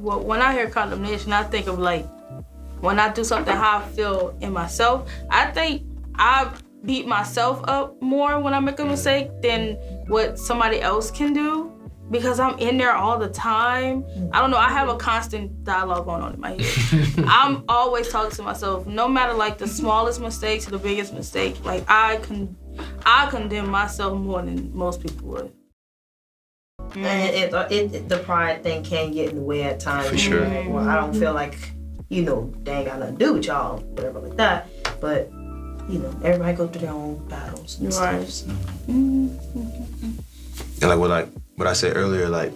when I hear condemnation, I think of like when I do something how I feel in myself. I think I beat myself up more when I make a mistake than what somebody else can do because I'm in there all the time. I don't know, I have a constant dialogue going on in my head. I'm always talking to myself, no matter like the smallest mistake to the biggest mistake. Like I condemn myself more than most people would. And the pride thing can get in the way at times. For sure. Like, well, I don't feel like, they ain't got nothing to do with y'all, whatever like that. But, everybody go through their own battles and Right. stuff. And what I said earlier, like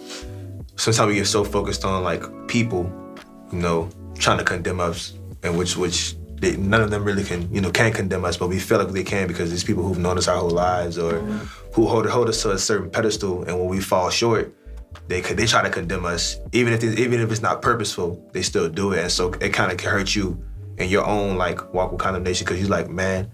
sometimes we get so focused on like people, trying to condemn us, and which none of them really can condemn us, but we feel like they can because there's people who've known us our whole lives or who hold us to a certain pedestal, and when we fall short, they try to condemn us. Even if it's not purposeful, they still do it, and so it kind of can hurt you in your own like walk with condemnation because you're like, man,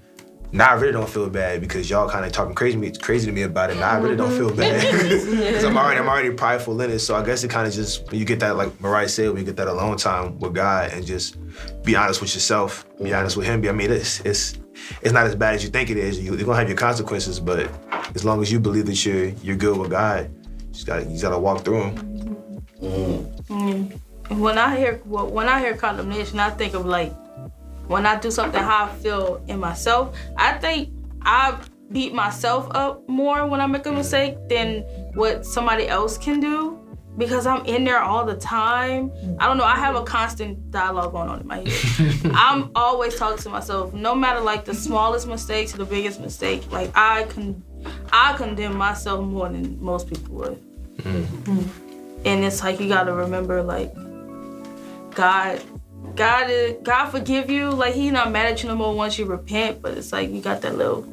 now I really don't feel bad because y'all kind of talking crazy to me about it. Now I really don't feel bad because I'm already prideful in it. So I guess it kind of just, when you get that, like Mariah said, when you get that alone time with God and just be honest with yourself, be honest with Him. I mean, it's not as bad as you think it is. You're gonna have your consequences, but as long as you believe that you're good with God, you gotta walk through them. When I hear condemnation, I think of like when I do something how I feel in myself. I think I beat myself up more when I make a mistake than what somebody else can do because I'm in there all the time. I don't know, I have a constant dialogue going on in my head. I'm always talking to myself, no matter like the smallest mistake to the biggest mistake. Like I condemn myself more than most people would. And it's like you gotta remember, like God forgive you. Like He not mad at you no more once you repent, but it's like you got that little.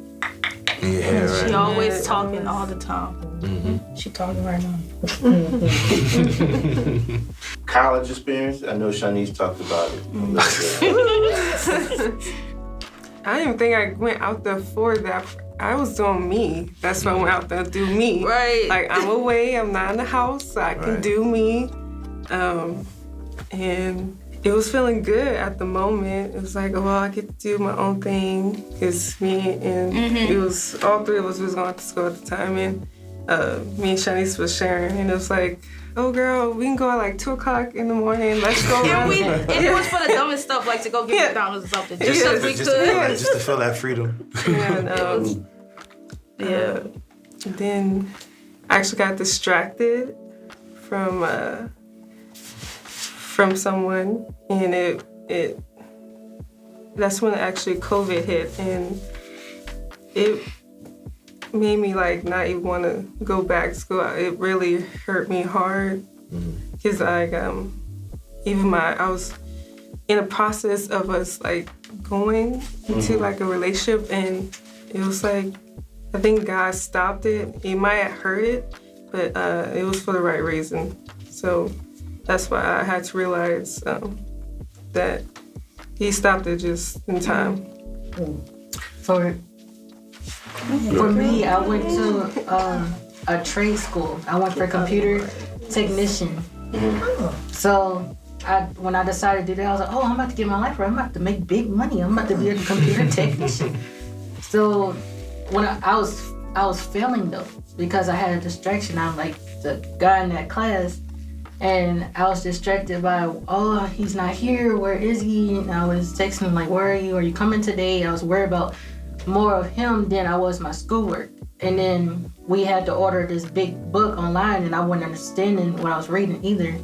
Yeah, right. She always talking all the time. She talking right now. College experience. I know Shanice talked about it. I didn't even think I went out there for that. I was doing me. That's why I went out there to do me. Right. Like I'm away. I'm not in the house. So I can do me. And it was feeling good at the moment. It was like, oh, well, I get to do my own thing. It's me and it was, all three of us was going to school at the time. And me and Shanice was sharing. And it was like, oh, girl, we can go at like 2 o'clock in the morning. Let's go around. It was for the dumbest stuff, like to go get McDonald's or something. Just so we could. Just to feel that freedom. And, and then I actually got distracted from someone, and it that's when actually COVID hit, and it made me like not even want to go back to school. It really hurt me hard because like I was in a process of us like going into like a relationship, and it was like I think God stopped it. He might have hurt it, but it was for the right reason. So that's why I had to realize that He stopped it just in time. For me, I went to a trade school. I went for computer technician. So when I decided to do that, I was like, oh, I'm about to get my life right. I'm about to make big money. I'm about to be a computer technician. So when I was failing though, because I had a distraction. I'm like the guy in that class. And I was distracted by, oh, he's not here, where is he? And I was texting him like, where are you? Are you coming today? I was worried about more of him than I was my schoolwork. And then we had to order this big book online, and I wasn't understanding what I was reading either.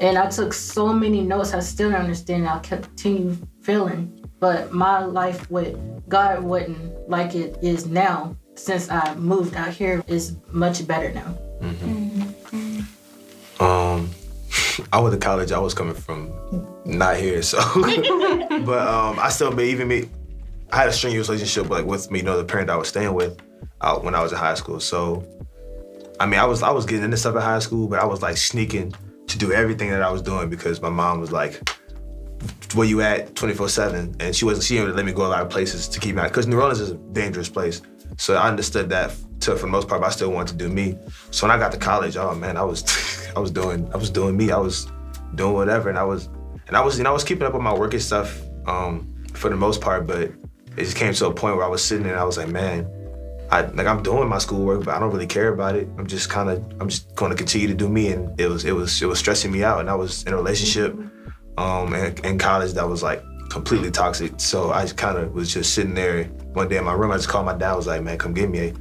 And I took so many notes, I still don't understand. I'll continue failing. But my life with God wasn't like it is now. Since I moved out here, is much better now. I went to college. I was coming from not here, so. But I still, I had a strenuous relationship with me, the parent I was staying with when I was in high school. So, I mean, I was getting into stuff at high school, but I was like sneaking to do everything that I was doing because my mom was like, where you at 24/7? And she didn't let me go a lot of places to keep me out, because New Orleans is a dangerous place. So I understood that for the most part, but I still wanted to do me. So when I got to college, oh man, I was doing me. I was doing whatever, and I was keeping up with my work and stuff for the most part, but it just came to a point where I was sitting there and I was like, man, I'm doing my schoolwork, but I don't really care about it. I'm just going to continue to do me, and it was stressing me out, and I was in a relationship in college that was like completely toxic. So I kind of was just sitting there one day in my room. I just called my dad. I was like, man, come get me.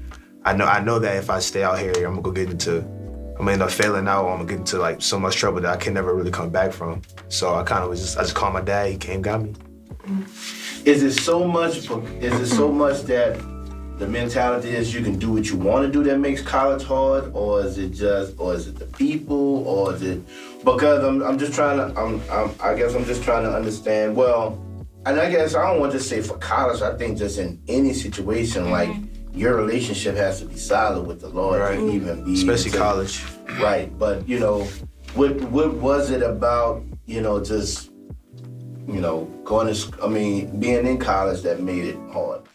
I know that if I stay out here, I'm gonna end up failing out, or I'm gonna get into like so much trouble that I can never really come back from. So I just called my dad. He came, got me. Is it so much that the mentality is you can do what you want to do that makes college hard, or is it the people, or is it because I'm just trying to understand. Well, and I guess I don't want to just say for college. I think just in any situation, like your relationship has to be solid with the Lord to even be, especially college. Right, but what was it about just being in college that made it hard?